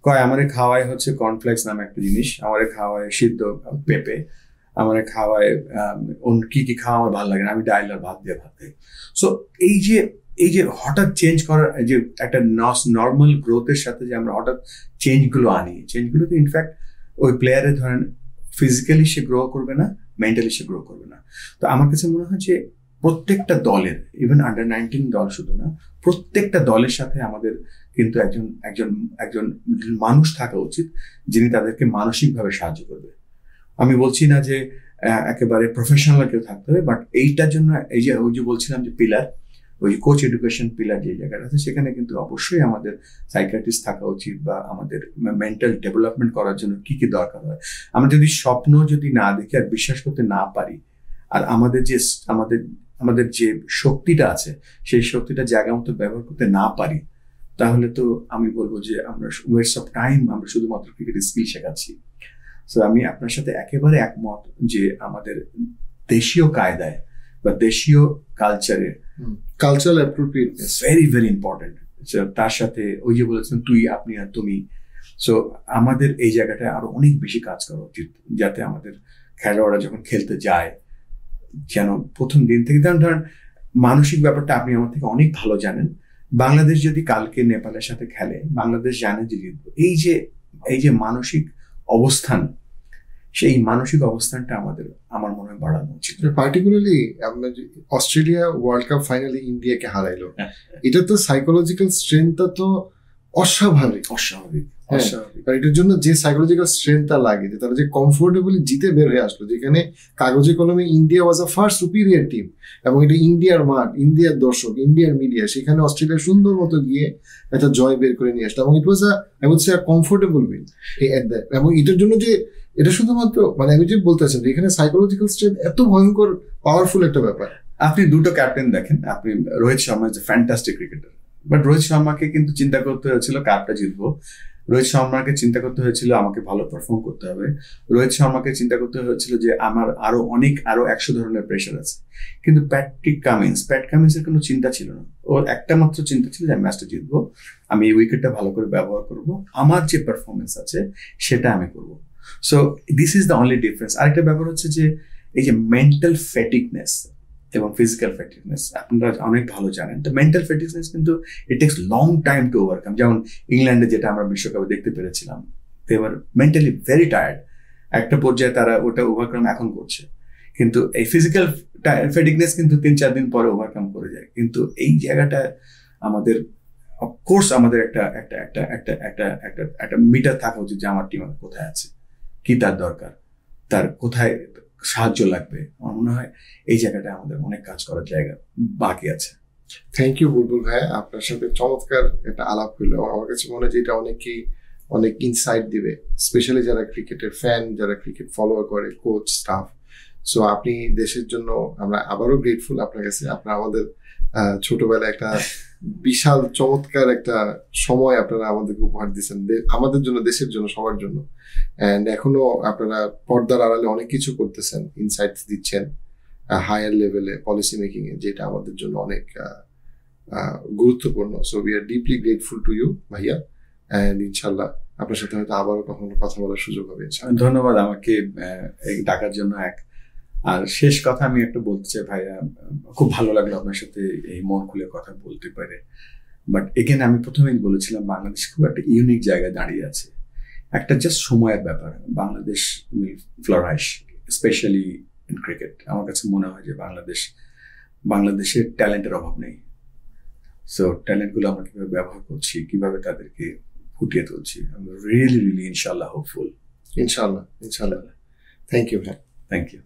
কয় আমারে খাওয়ায় হচ্ছে কর্নফ্লেক্স নামে একটা জিনিস, আমারে খাওয়ায় সিদ্ধ পেঁপে, আমারে খাওয়ায় কি কি খাওয়া আমার ভালো লাগে না, আমি ডাইল আর ভাত দিয়ে ভাত খাই। সো এই যে হঠাৎ চেঞ্জ করার, যে একটা নর্মাল গ্রোথের সাথে যে আমরা হঠাৎ চেঞ্জগুলো আনি, চেঞ্জগুলোতে ইনফ্যাক্ট ওই প্লেয়ারে ধরেন ফিজিক্যালি সে গ্রো করবে না, মেন্টালি সে গ্রো করবে না। তো আমার কাছে মনে হয় যে প্রত্যেকটা দলের, ইভেন আন্ডার-19 দল শুধু না, প্রত্যেকটা দলের সাথে আমাদের কিন্তু একজন মানুষ থাকা উচিত যিনি তাদেরকে মানসিকভাবে সাহায্য করবে। আমি বলছি না যে একেবারে প্রফেশনাল কেউ থাকতে হবে, বাট এইটার জন্য ওই যে বলছিলাম যে পিলার, ওই কোচ এডুকেশন পিলার যে জায়গাটা আছে, সেখানে কিন্তু অবশ্যই আমাদের সাইকিয়াট্রিস্ট থাকা উচিত, বা আমাদের মেন্টাল ডেভেলপমেন্ট করার জন্য কি কি দরকার হয়। আমরা যদি স্বপ্ন যদি না দেখি আর বিশ্বাস করতে না পারি, আর আমাদের যে শক্তিটা আছে সেই শক্তিটা জায়গা মতো ব্যবহার করতে না পারি, তাহলে তো আমি বলবো যে আমরা ওয়েস্ট অফ টাইম, আমরা শুধুমাত্র ক্রিকেটের স্কিল শেখাচ্ছি। সো আমি আপনার সাথে একেবারে একমত যে আমাদের দেশীয় কায়দায় বা দেশীয় কালচারে
cultural appropriateness
very very important. তার সাথে ওই যে বলেছেন তুই, আপনি আর তুমি, সো আমাদের এই জায়গাটায় আরো অনেক বেশি কাজ করা উচিত, যাতে আমাদের খেলোয়াড়রা যখন খেলতে যায় যেন প্রথম দিন থেকে, ধরেন মানসিক ব্যাপারটা আপনি আমার থেকে অনেক ভালো জানেন। বাংলাদেশ যদি কালকে নেপালের সাথে খেলে, বাংলাদেশ জানে যে জিতবে। এই যে মানসিক অবস্থান, সেই মানসিক অবস্থানটা আমার মনে হয় বাড়ানো উচিত।
পার্টিকুলারলি আমরা অস্ট্রেলিয়া ওয়ার্ল্ড কাপ ফাইনালি ইন্ডিয়াকে হারাইলো, এটা তো সাইকোলজিক্যাল স্ট্রেংথটা তো অস্বাভাবিক। এটার জন্য যে সাইকোলজিক্যাল স্ট্রেংথটা লাগে, যে তারা যে কমফোর্টেবলি জিতে বের হয়ে আসলো, যেখানে কাগজে কলমে India was a fur superior team, এবং এটা ইন্ডিয়ার মাঠ, ইন্ডিয়ার দর্শক, ইন্ডিয়ার মিডিয়া, সেখানে অস্ট্রেলিয়া সুন্দর মতো গিয়ে একটা জয় বের করে নিয়ে আসলো, এবং it was I would say comfortable win. এবং এটার জন্য যে এটা শুধুমাত্র মানে আমি যে বলতেছেন যে এখানে সাইকোলজিক্যাল স্ট্রেংথ এত ভয়ঙ্কর পাওয়ারফুল একটা ব্যাপার।
আপনি দুটো ক্যাপ্টেন দেখেন, আপনি Rohit Sharma is a fantastic cricketer, but Rohit শর্মাকে কিন্তু চিন্তা করতে হয়েছিল কাপটা জিতবো, রোহিত শর্মাকে চিন্তা করতে হয়েছিল আমাকে ভালো পারফর্ম করতে হবে, রোহিত শর্মাকে চিন্তা করতে হয়েছিল যে আমার আরো 100 ধরনের প্রেশার আছে। কিন্তু প্যাট কামিন্সের কোনো চিন্তা ছিল না, ওর একটা মাত্র চিন্তা ছিল যে আমি ম্যাচটা জিতবো, আমি এই উইকেটটা ভালো করে ব্যবহার করব, আমার যে পারফরমেন্স আছে সেটা আমি করবো। So this is the only difference. আরেকটা ব্যাপার হচ্ছে যে এই যে মেন্টাল ফ্যাটিকনেস এবং ফিজিক্যাল ফ্যাটিকনেস আপনারা অনেক ভালো জানেন। তো মেন্টাল ফ্যাটিকনেস কিন্তু it takes long time to overcome. যেমন ইংল্যান্ডে যেটা আমরা বিশ্বকাপে দেখতে পেরেছিলাম, they were mentally very tired, একটা পর্যায়ে তারা ওটা ওভারকাম এখন করছে। কিন্তু এই ফিজিক্যাল ফ্যাটিকনেস কিন্তু 3-4 দিন পরে ওভারকাম করে যায়। কিন্তু এই জায়গাটা আমাদের অফকোর্স আমাদের একটা মিটার থাকা উচিত যে আমার টিম কোথায় আছে, কি তার দরকার, তার কোথায় সাহায্য লাগবে। আমার মনে হয় এই জায়গাটা আমাদের অনেক কাজ করার জায়গা বাকি আছে।
থ্যাংক ইউ বুলবুল ভাই, আপনার সাথে চমৎকার একটা আলাপ হলো। আমার কাছে মনে হয় যে এটা অনেক ইনসাইট দিবে, স্পেশালি যারা ক্রিকেটের ফ্যান, যারা ক্রিকেট ফলো করে, কোচ, স্টাফ। সো আপনি দেশের জন্য আমরা আবারও গ্রেটফুল আপনার কাছে। আপনার আমাদের ছোটবেলায় একটা বিশাল চমৎকার একটা সময় আপনারা আমাদেরকে উপহার দিচ্ছেন, আমাদের জন্য, দেশের জন্য, সবার জন্য। অ্যান্ড এখনো আপনারা পর্দার আড়ালে অনেক কিছু করতেছেন, ইনসাইটস দিচ্ছেন হায়ার লেভেলে পলিসি মেকিং এ, যেটা আমাদের জন্য অনেক গুরুত্বপূর্ণ। So we are deeply grateful to you ভাইয়া, অ্যান্ড ইনশাল্লাহ আপনার সাথে হয়তো আবারও কখনো কথা বলার সুযোগ হবে।
ধন্যবাদ আমাকে ডাকার জন্য। আর শেষ কথা আমি একটা বলতে চাই ভাইয়া, খুব ভালো লাগলো আপনার সাথে এই মন খুলে কথা বলতে পারে। বাট এখানে আমি প্রথমেই বলেছিলাম বাংলাদেশ খুব একটা ইউনিক জায়গায় দাঁড়িয়ে আছে, একটা জাস্ট সময়ের ব্যাপার। Bangladesh will flourish, specially in cricket. আমার কাছে মনে হয় যে বাংলাদেশের ট্যালেন্টের অভাব নেই। সো ট্যালেন্টগুলো আমরা কিভাবে ব্যবহার করছি, কিভাবে তাদেরকে ফুটিয়ে তুলছি, আমি রিয়েলি ইনশাল্লাহ হোপফুল।
ইনশাল্লাহ। থ্যাংক ইউ ভাই।
Thank you.